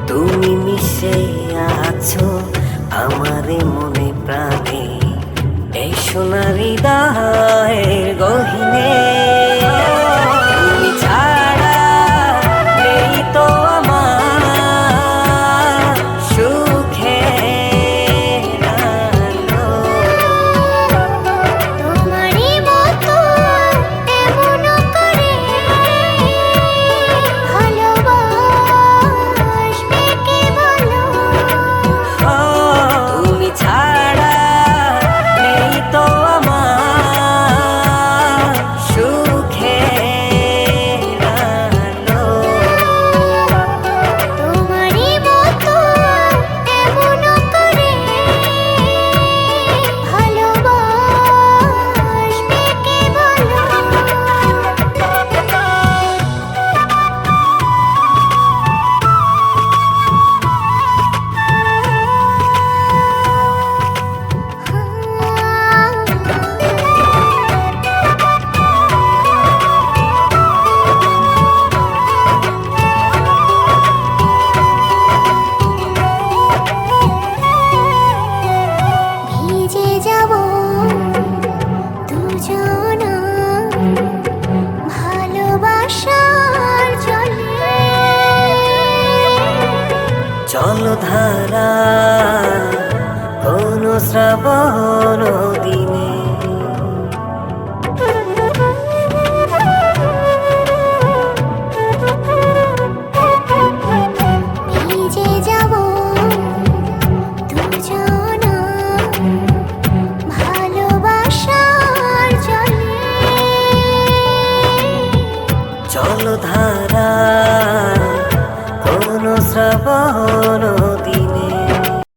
তুমি মিশে আছো আমারে মনে প্রাণে, এই সোনারি হৃদয়ের গহিনে। তুমি ছাড়া নেই তো আমার সুখের আলো। তোমারই মতো এমন করে ভালোবাসবে কে বলো? তুমি ছাড়া নেই তো আমার সুখের আলো। তোমারই মতো এমন করে ভালোবাসবে কে বলো? ভিজে যাব দুজনা ভালোবাসার জলে। জলধারা